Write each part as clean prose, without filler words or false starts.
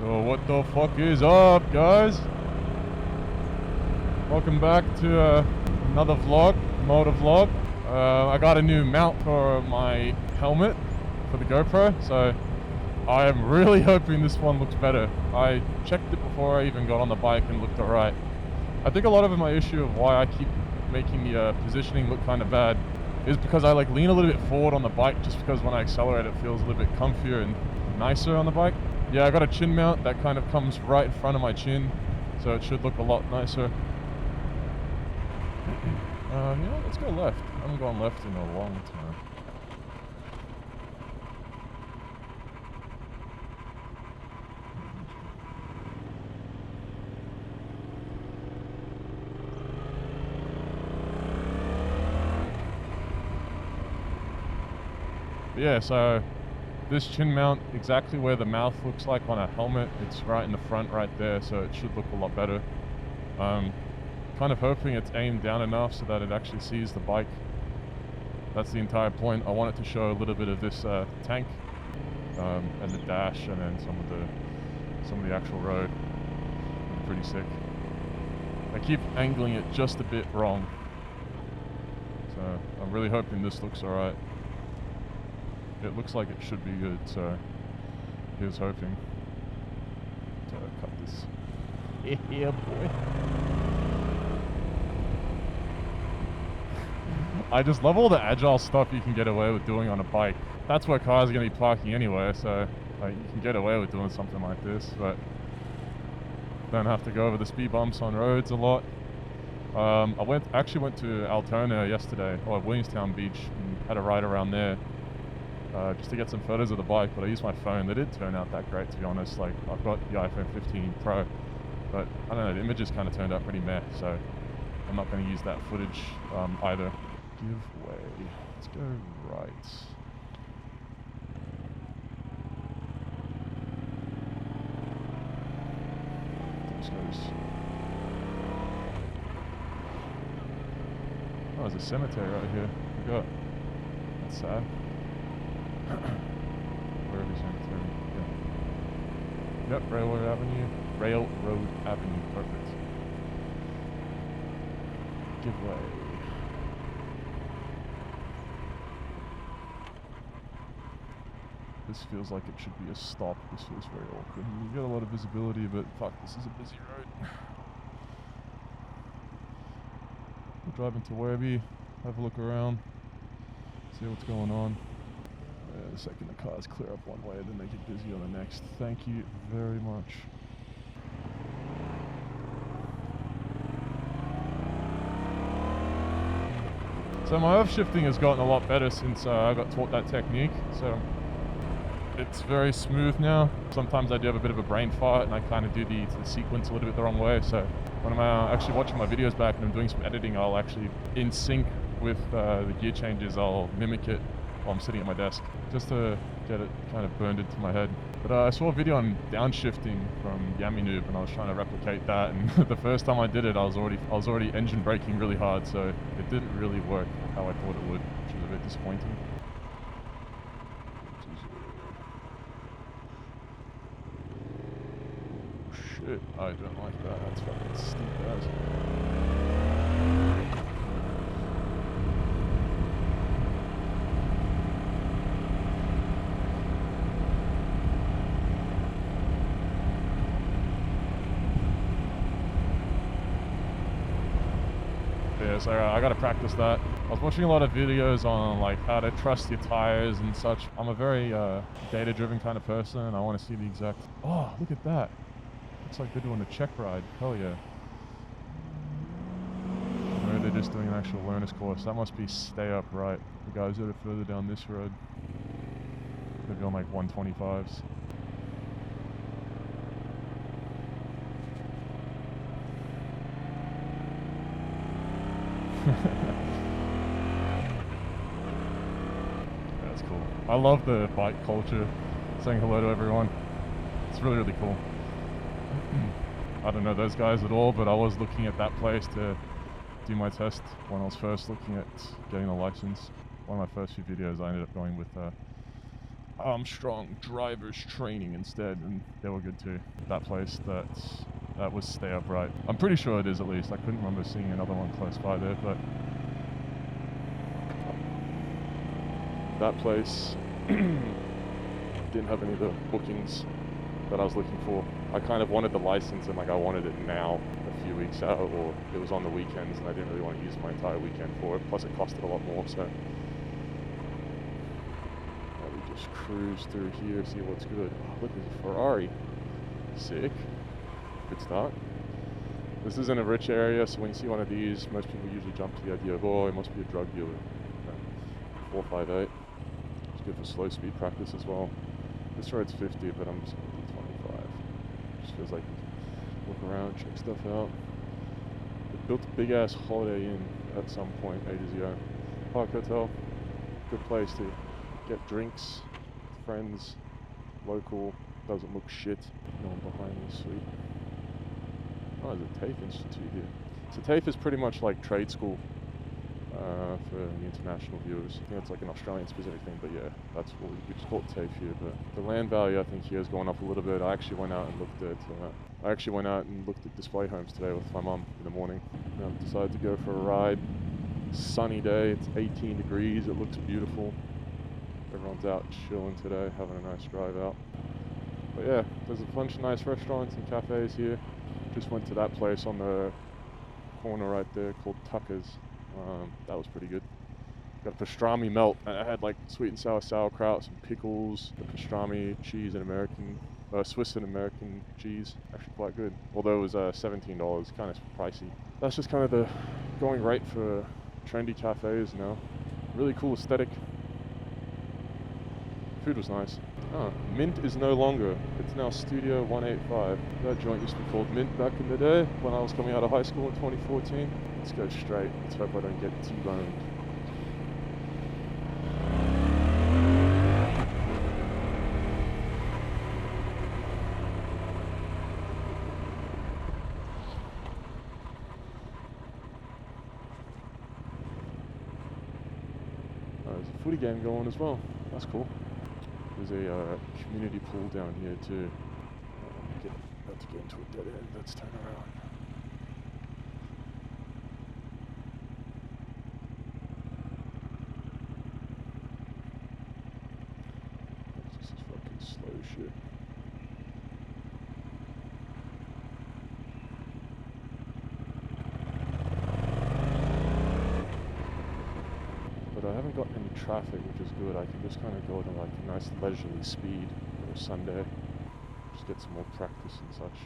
So what the fuck is up, guys? Welcome back to another vlog, motor vlog. I got a new mount for my helmet for the GoPro, so I am really hoping this one looks better. I checked it before I even got on the bike and looked alright. I think a lot of my issue of why I keep making the positioning look kind of bad is because I like lean a little bit forward on the bike, just because when I accelerate it feels a little bit comfier and nicer on the bike. Yeah, I got a chin mount that kind of comes right in front of my chin, so it should look a lot nicer. You know, let's go left. I haven't gone left in a long time. Yeah, so this chin mount, exactly where the mouth looks like on a helmet, it's right in the front right there, so it should look a lot better. Kind of hoping it's aimed down enough so that it actually sees the bike. That's the entire point. I want it to show a little bit of this tank and the dash, and then some of the actual road. Pretty sick. I keep angling it just a bit wrong, so I'm really hoping this looks alright. It looks like it should be good, so here's hoping. So cut this. Yeah, boy. I just love all the agile stuff you can get away with doing on a bike. That's where cars are going to be parking anyway, so like, you can get away with doing something like this, but don't have to go over the speed bumps on roads a lot. I actually went to Altona yesterday, or Williamstown Beach, and had a ride around there. Just to get some photos of the bike, but I used my phone. They didn't turn out that great, to be honest. Like, I've got the iPhone 15 Pro, but I don't know, the images kind of turned out pretty meh, so I'm not going to use that footage either. Give way. Let's go right. This goes. Oh, there's a cemetery right here. I forgot. That's sad. Wherever cemetery. Yeah. Yep, Railroad Avenue. Railroad Avenue. Perfect. Give way. This feels like it should be a stop. This feels very awkward. You get a lot of visibility, but fuck, this is a busy road. We'll drive into Werribee, have a look around, see what's going on. The second the cars clear up one way, then they get busy on the next. Thank you very much. So my earth shifting has gotten a lot better since I got taught that technique. So it's very smooth now. Sometimes I do have a bit of a brain fart and I kind of do the sequence a little bit the wrong way. So when I'm actually watching my videos back and I'm doing some editing, I'll actually, in sync with the gear changes, I'll mimic it while I'm sitting at my desk, just to get it kind of burned into my head. But I saw a video on downshifting from Yami Noob, and I was trying to replicate that, and the first time I did it, I was already engine braking really hard, so it didn't really work how I thought it would, which was a bit disappointing. Oh shit, I don't like that. That's fucking steep as. Yeah, so I gotta practice that. I was watching a lot of videos on like how to trust your tires and such. I'm a very data-driven kind of person, and I want to see the exact. Oh, look at that! Looks like they're doing a check ride. Hell yeah! Or they're just doing an actual learner's course. That must be stay upright. The guys that are further down this road, they're going like 125s. That's cool. I love the bike culture. Saying hello to everyone. It's really, really cool. I don't know those guys at all, but I was looking at that place to do my test when I was first looking at getting a license. One of my first few videos, I ended up going with Armstrong Drivers Training instead, and they were good too. That place, that was Stay Upright. I'm pretty sure it is, at least. I couldn't remember seeing another one close by there, but that place didn't have any of the bookings that I was looking for. I kind of wanted the license, and like I wanted it now, a few weeks out, or it was on the weekends, and I didn't really want to use my entire weekend for it. Plus it costed a lot more, so we just cruise through here, see what's good. Oh, look, there's a Ferrari. Sick. Good start. This isn't a rich area, so when you see one of these, most people usually jump to the idea of, oh, it must be a drug dealer. No. 458. It's good for slow speed practice as well. This road's 50, but I'm just going to do 25. Just feels like look around, check stuff out. They built a big ass Holiday Inn at some point ages ago. Park Hotel, good place to get drinks, friends, local, doesn't look shit. No one behind me, sweet. Oh, there's a TAFE Institute here. So TAFE is pretty much like trade school for the international viewers. I think it's like an Australian specific thing, but yeah, that's what we just call it TAFE here. But the land value I think here has gone up a little bit. I actually went out and looked at display homes today with my mum in the morning. And I decided to go for a ride. Sunny day, it's 18 degrees, it looks beautiful. Everyone's out chilling today, having a nice drive out. But yeah, there's a bunch of nice restaurants and cafes here. Just went to that place on the corner right there called Tucker's. That was pretty good. Got a pastrami melt. I had like sweet and sour sauerkraut, some pickles, the pastrami cheese and Swiss and American cheese. Actually quite good. Although it was $17, kind of pricey. That's just kind of the going rate for trendy cafes now. Really cool aesthetic. Food was nice. Oh, Mint is no longer. It's now Studio 185. That joint used to be called Mint back in the day when I was coming out of high school in 2014. Let's go straight. Let's hope I don't get T-boned. Oh, there's a footy game going as well. That's cool. There's a community pool down here too. About to get into a dead end. Let's turn around. This is fucking slow shit. But I haven't got any traffic, which is good. I can just kind of go to like a nice leisurely speed for a Sunday. Just get some more practice and such.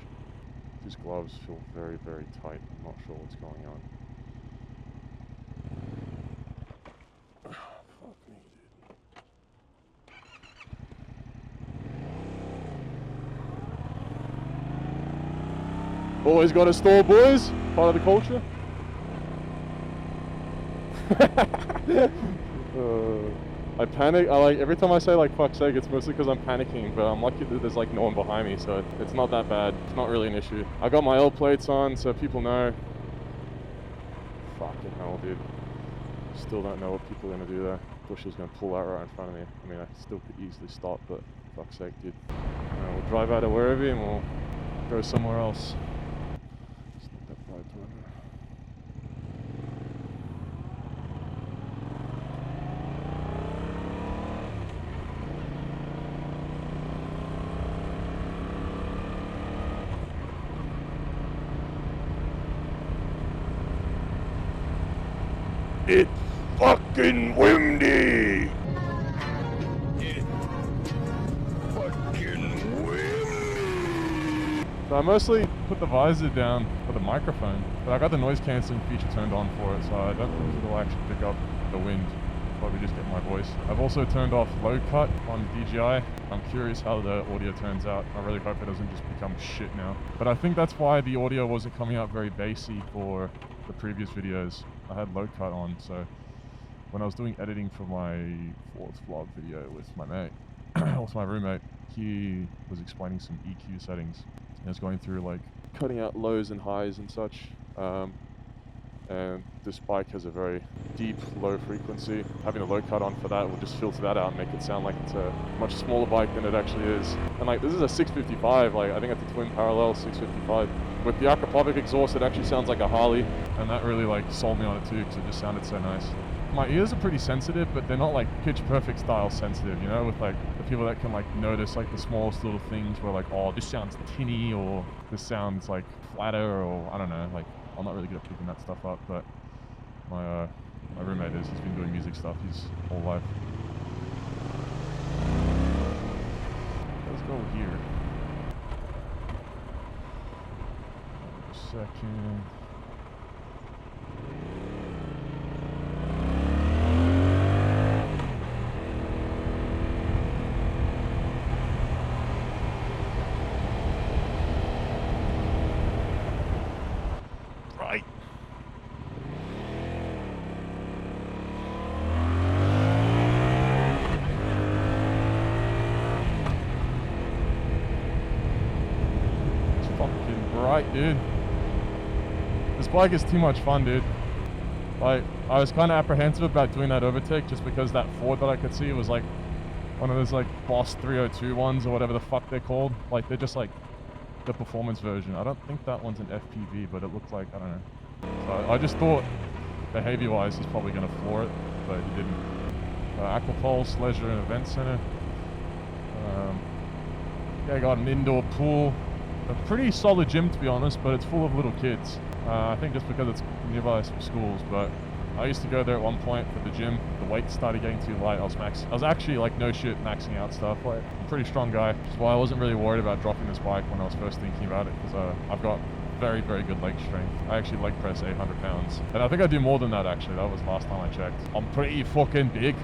These gloves feel very, very tight. I'm not sure what's going on. Fuck me, dude. Always got a store, boys. Part of the culture. I panic. Every time I say like fuck's sake, it's mostly because I'm panicking, but I'm lucky that there's like no one behind me, so it's not that bad. It's not really an issue. I got my L plates on, so people know. Fucking hell, dude. Still don't know what people are gonna do there. Bush is gonna pull out right in front of me. I mean, I still could easily stop, but fuck's sake, dude. We'll drive out of wherever and we'll go somewhere else. It's not that bad, It's fucking windy! It's fucking windy! So I mostly put the visor down for the microphone, but I got the noise cancelling feature turned on for it, so I don't think it'll actually pick up the wind. Probably just get my voice. I've also turned off low cut on DJI. I'm curious how the audio turns out. I really hope it doesn't just become shit now. But I think that's why the audio wasn't coming out very bassy for the previous videos. I had low cut on, so when I was doing editing for my 4th vlog video with my mate, with my roommate, he was explaining some EQ settings. He was going through like cutting out lows and highs and such. and this bike has a very deep, low frequency. Having a low cut on for that will just filter that out and make it sound like it's a much smaller bike than it actually is. And like, this is a 655, like I think it's a twin parallel 655. With the aquapovic exhaust, it actually sounds like a Harley, and that really like sold me on it too, because it just sounded so nice. My ears are pretty sensitive, but they're not like pitch perfect style sensitive, you know, with like the people that can like notice like the smallest little things where like, oh, this sounds tinny, or this sounds like flatter, or I don't know, like I'm not really good at picking that stuff up, but my roommate is. He's been doing music stuff his whole life. Let's go here. Wait a second. Right. It's fucking bright, dude. This bike is too much fun, dude. Like, I was kind of apprehensive about doing that overtake just because that Ford that I could see was like one of those like Boss 302 ones or whatever the fuck they're called. Like, they're just like the performance version. I don't think that one's an FPV, but it looked like, I don't know. So I just thought behavior-wise he's probably going to floor it, but he didn't. Aquapulse Leisure and Event Center. Yeah, I got an indoor pool. A pretty solid gym, to be honest, but it's full of little kids. I think just because it's nearby some schools, but I used to go there at one point for the gym. The weights started getting too light. I was actually like, no shit, maxing out stuff. Like, I'm a pretty strong guy. That's why I wasn't really worried about dropping this bike when I was first thinking about it, because I've got very, very good leg strength. I actually leg press 800 pounds. And I think I do more than that, actually. That was last time I checked. I'm pretty fucking big.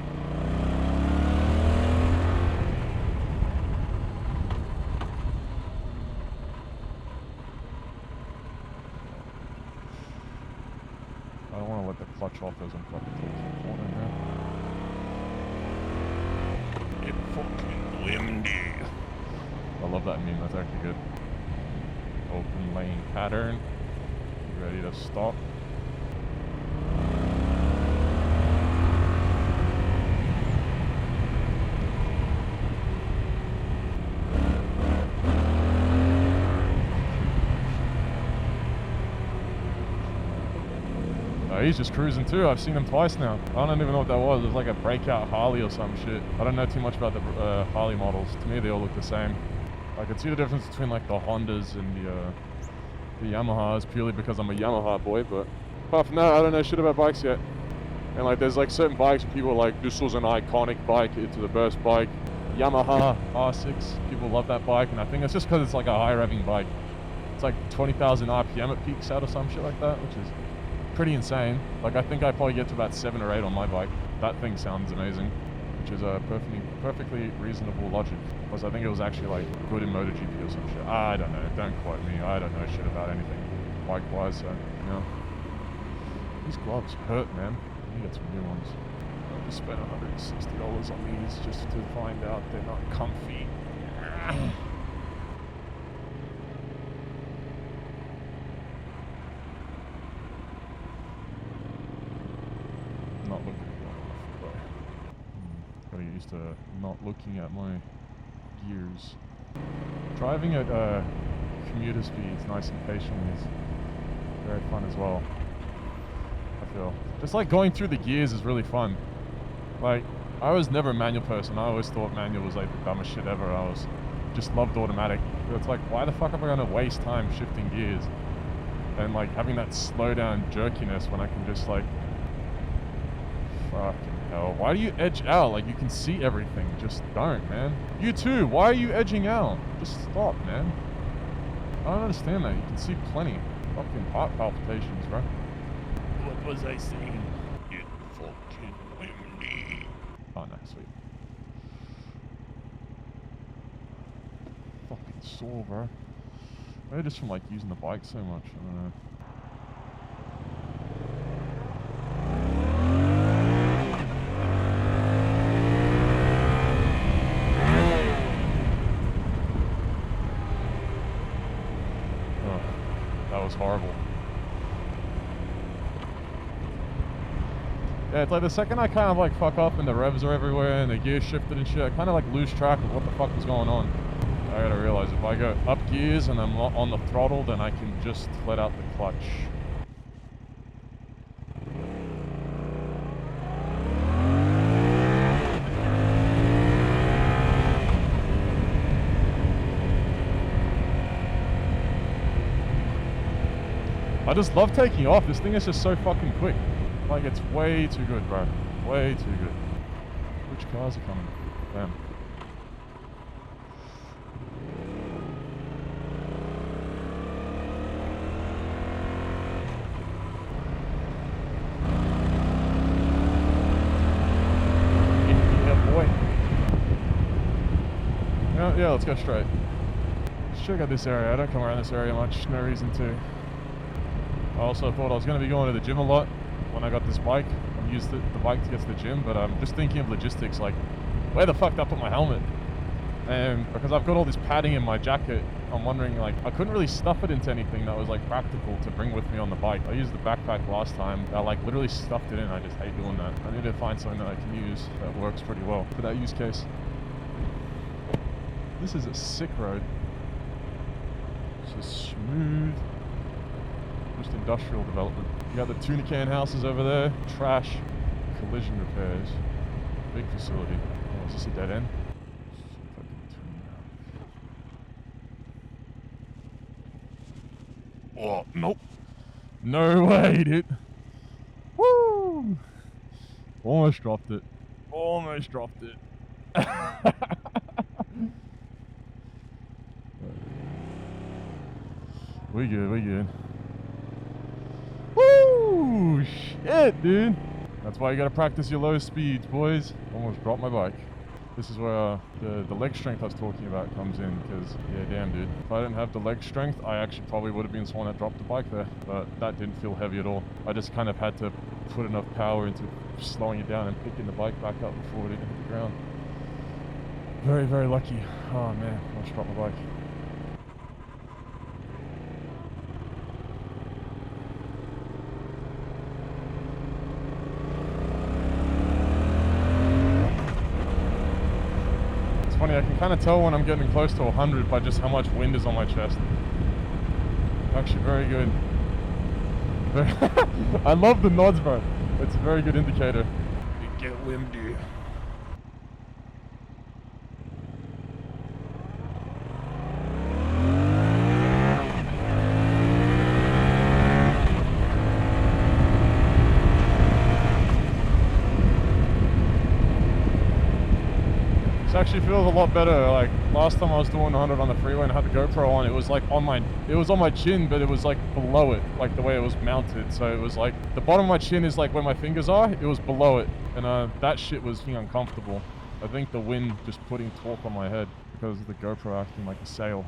I don't want to let the clutch off as I'm fucking taking the corner now. It's fucking windy. I love that meme, that's actually good. Open lane pattern. Ready to stop. He's just cruising too. I've seen him twice now. I don't even know what that was. It was like a breakout Harley or some shit. I don't know too much about the Harley models. To me, they all look the same. I could see the difference between like the Hondas and the Yamahas purely because I'm a Yamaha boy, but apart from that, I don't know shit about bikes yet. And like, there's like certain bikes people are like, this was an iconic bike, it's the best bike. Yamaha R6, people love that bike, and I think it's just because it's like a high revving bike. It's like 20,000 RPM it peaks out or some shit like that, which is pretty insane. Like, I think I probably get to about 7 or 8 on my bike. That thing sounds amazing, which is a perfectly reasonable logic. Because I think it was actually like good in MotoGP or some shit. I don't know, don't quote me. I don't know shit about anything bike-wise, so, you know. These gloves hurt, man. I need to get some new ones. I just spent $160 on these just to find out they're not comfy. Not looking enough, but gotta get used to not looking at my gears. Driving at commuter speeds, nice and patiently, is very fun as well. I feel just like going through the gears is really fun. Like, I was never a manual person. I always thought manual was like the dumbest shit ever. Just loved automatic. But it's like, why the fuck am I gonna waste time shifting gears and like having that slow down jerkiness when I can just like, fucking hell. Why do you edge out? Like, you can see everything. Just don't, man. You too. Why are you edging out? Just stop, man. I don't understand that. You can see plenty. Fucking heart palpitations, bro. What was I saying? It's fucking windy. Oh, no, sweet. Fucking sore, bro. Maybe just from like using the bike so much. I don't know. That was horrible. Yeah, it's like the second I kind of like fuck up and the revs are everywhere and the gear shifted and shit, I kind of like lose track of what the fuck is going on. I gotta realize if I go up gears and I'm on the throttle, then I can just let out the clutch. I just love taking off. This thing is just so fucking quick. Like, it's way too good, bro. Way too good. Which cars are coming? Damn. Yeah, boy. Yeah, let's go straight. Let's check out this area. I don't come around this area much. No reason to. I also thought I was going to be going to the gym a lot when I got this bike. I used the bike to get to the gym, but I'm just thinking of logistics, like, where the fuck did I put my helmet? And because I've got all this padding in my jacket, I'm wondering, like, I couldn't really stuff it into anything that was, like, practical to bring with me on the bike. I used the backpack last time. I, like, literally stuffed it in. I just hate doing that. I need to find something that I can use that works pretty well for that use case. This is a sick road. This is smooth. Just industrial development. You got the tuna can houses over there. Trash. Collision repairs. Big facility. Oh, is this a dead end? Oh, nope. No way, dude. Woo! Almost dropped it. Almost dropped it. We good, we good. Woo! Shit, dude. That's why you gotta practice your low speeds, boys. Almost dropped my bike. This is where the leg strength I was talking about comes in, because, yeah, damn, dude. If I didn't have the leg strength, I actually probably would have been someone that dropped the bike there, but that didn't feel heavy at all. I just kind of had to put enough power into slowing it down and picking the bike back up before it hit the ground. Very, very lucky. Oh, man, I almost dropped my bike. Funny, I can kind of tell when I'm getting close to 100 by just how much wind is on my chest. Actually, very good. I love the nods, bro. It's a very good indicator. You get windy. Actually feels a lot better. Like last time I was doing 100 on the freeway and I had the GoPro on, it was like on my chin, but it was like below it, like the way it was mounted. So it was like the bottom of my chin is like where my fingers are, it was below it, and that shit was being uncomfortable. I think the wind just putting torque on my head because of the GoPro acting like a sail.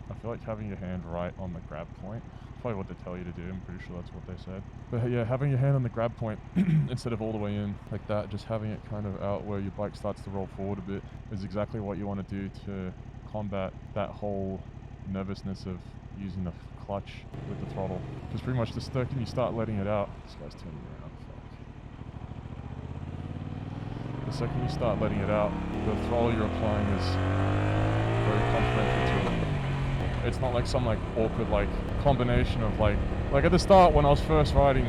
I feel like having your hand right on the grab point, probably what they tell you to do, I'm pretty sure that's what they said. But yeah, having your hand on the grab point instead of all the way in like that, just having it kind of out where your bike starts to roll forward a bit is exactly what you want to do to combat that whole nervousness of using the clutch with the throttle. Because pretty much the second you start letting it out, this guy's turning around, fuck. The second you start letting it out, the throttle you're applying is very complementary to it. It's not like some like awkward like combination of like at the start when I was first riding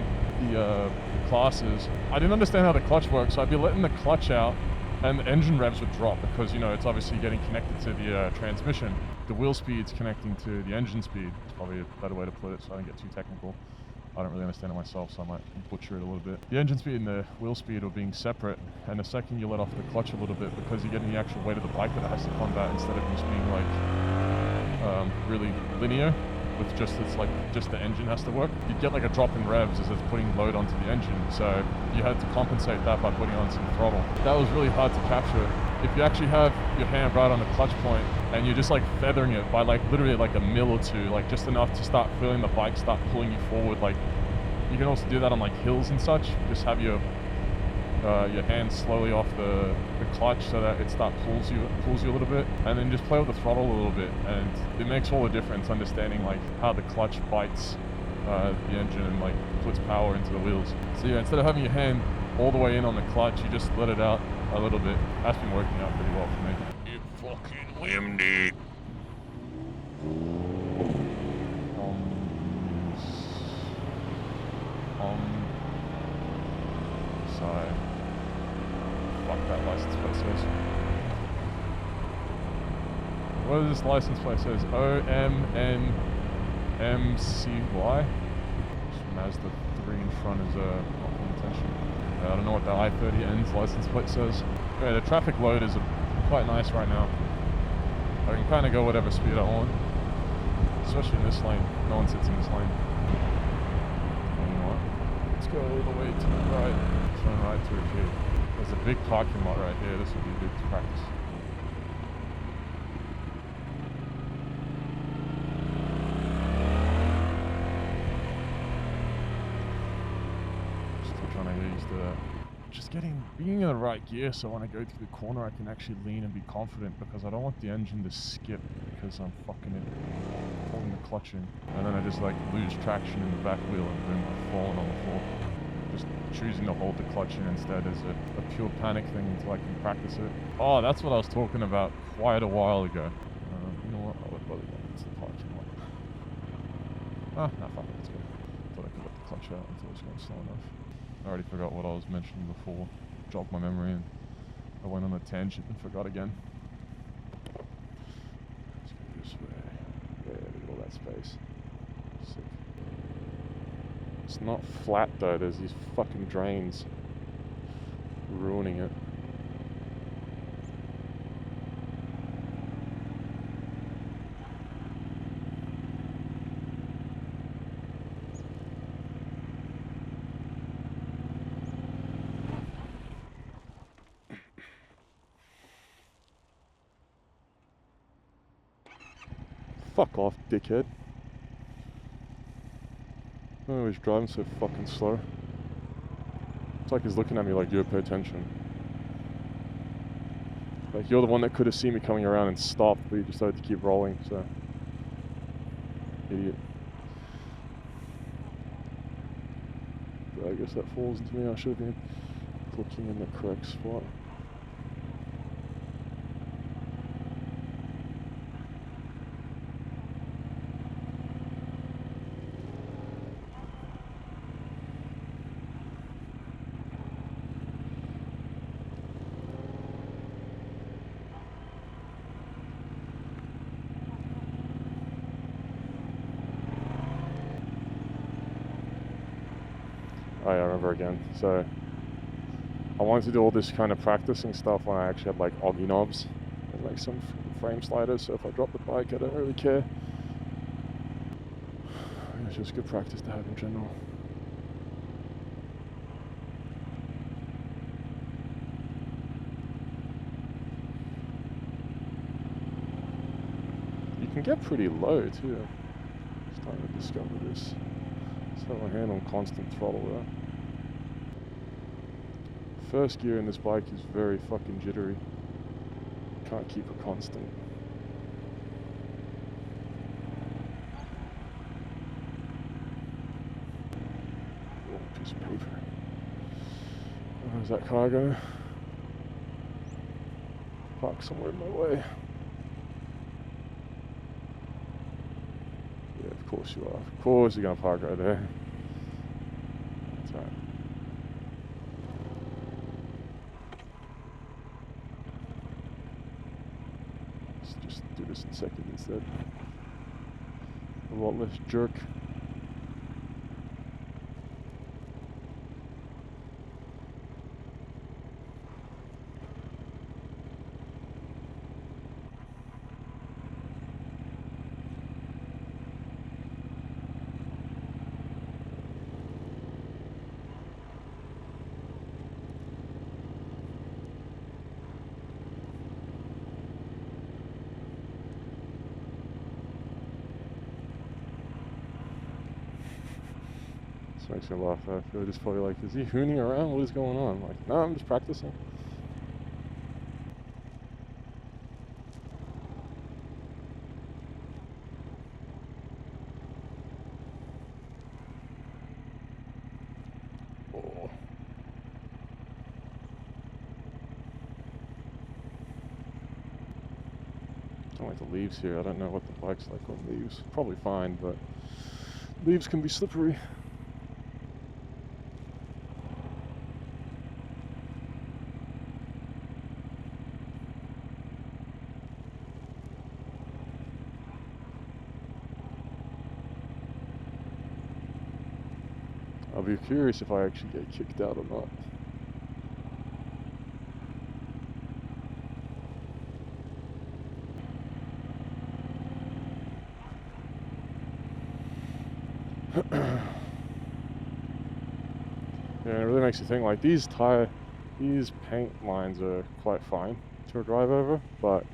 the classes, I didn't understand how the clutch works, so I'd be letting the clutch out and the engine revs would drop because, you know, it's obviously getting connected to the transmission. The wheel speed's connecting to the engine speed. It's probably a better way to put it so I don't get too technical. I don't really understand it myself, so I might butcher it a little bit. The engine speed and the wheel speed are being separate, and the second you let off the clutch a little bit, because you're getting the actual weight of the bike that it has to combat instead of just being like really linear with just the engine has to work. You'd get like a drop in revs as it's putting load onto the engine, so you had to compensate that by putting on some throttle. That was really hard to capture. If you actually have your hand right on the clutch point and you're just like feathering it by like literally like a mil or two, like just enough to start feeling the bike start pulling you forward, like you can also do that on like hills and such. Just have your hand slowly off the clutch so that it pulls you a little bit, and then just play with the throttle a little bit, and it makes all the difference understanding like how the clutch bites the engine and like puts power into the wheels. So yeah, instead of having your hand all the way in on the clutch. You just let it out a little bit. That's been working out pretty well for me. It's fucking windy. So, fuck that license plate says. What does this license plate says? OMNMCY. Mazda 3 in front is not paying attention. I don't know what the I-30N's license plate says. Okay, the traffic load is quite nice right now. I can kind of go whatever speed I want, especially in this lane. No one sits in this lane. You know what? Let's go all the way to the right. Turn right through here. There's a big parking lot right here. This would be good to practice. Being in the right gear, so when I go through the corner I can actually lean and be confident, because I don't want the engine to skip because I'm fucking it, pulling the clutch in, and then I just like lose traction in the back wheel and then I'm falling on the floor. Just choosing to hold the clutch in instead is a pure panic thing until I can practice it. Oh, that's what I was talking about quite a while ago. You know what, I would rather go into the parking lot. Nah, fuck it, let's go. Thought I could let the clutch out until it was going slow enough. I already forgot what I was mentioning before. Jogged my memory and I went on a tangent and forgot again. Let's go this way. Yeah, look at all that space. Sick. It's not flat though, there's these fucking drains ruining it. Fuck off, dickhead. Oh, he's driving so fucking slow. It's like he's looking at me like, you pay attention. Like, you're the one that could have seen me coming around and stopped, but you decided to keep rolling, so. Idiot. But I guess that falls into me. I should have been looking in the correct spot. Oh yeah, I remember again. So I wanted to do all this kind of practicing stuff when I actually had like oggy knobs and like some frame sliders, so if I drop the bike I don't really care. It's just good practice to have in general. You can get pretty low too. Starting to discover this. So my hand on constant throttle there. First gear in this bike is very fucking jittery. Can't keep it constant. Oh, piece of paper. Where's that car going? Park somewhere in my way. Yeah, of course you are. Of course you're gonna park right there. That's right. Let's just do this in second instead. A lot less jerk. This makes me laugh. I feel just probably like, is he hooning around? What is going on? I'm like, no, I'm just practicing. Oh. Nothing like the leaves here. I don't know what the bike's like on leaves. Probably fine, but leaves can be slippery. I'll be curious if I actually get kicked out or not. Yeah, it really makes you think, like, these paint lines are quite fine to drive over, but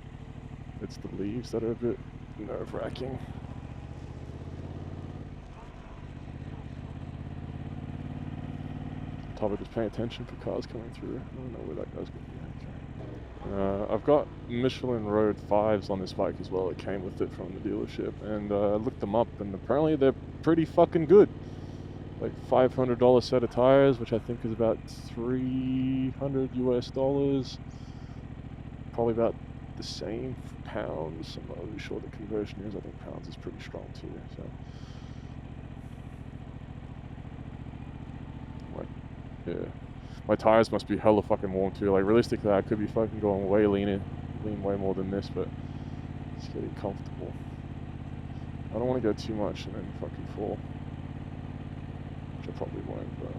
it's the leaves that are a bit nerve-wracking. Top of just paying attention for cars coming through. I don't know where that guy's going to be. Okay. I've got Michelin Road 5s on this bike as well. It came with it from the dealership, and I looked them up, and apparently they're pretty fucking good. Like $500 set of tires, which I think is about $300 US. Probably about the same for pounds. I'm not really sure what the conversion is. I think pounds is pretty strong too. So, like, yeah, my tires must be hella fucking warm too. Like, realistically, I could be fucking going way lean way more than this, but it's getting comfortable. I don't want to go too much and then fucking fall. I probably won't, but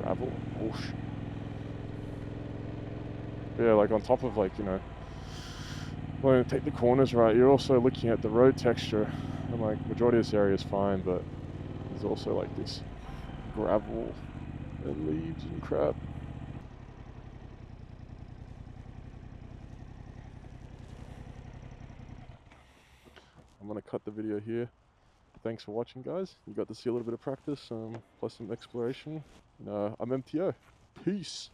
gravel, whoosh. Yeah, like on top of, like, you know, when you take the corners right, you're also looking at the road texture, and like majority of this area is fine, but there's also like this gravel and leaves and crap. I'm gonna cut the video here. Thanks for watching, guys. You got to see a little bit of practice, plus some exploration. I'm MTO. Peace.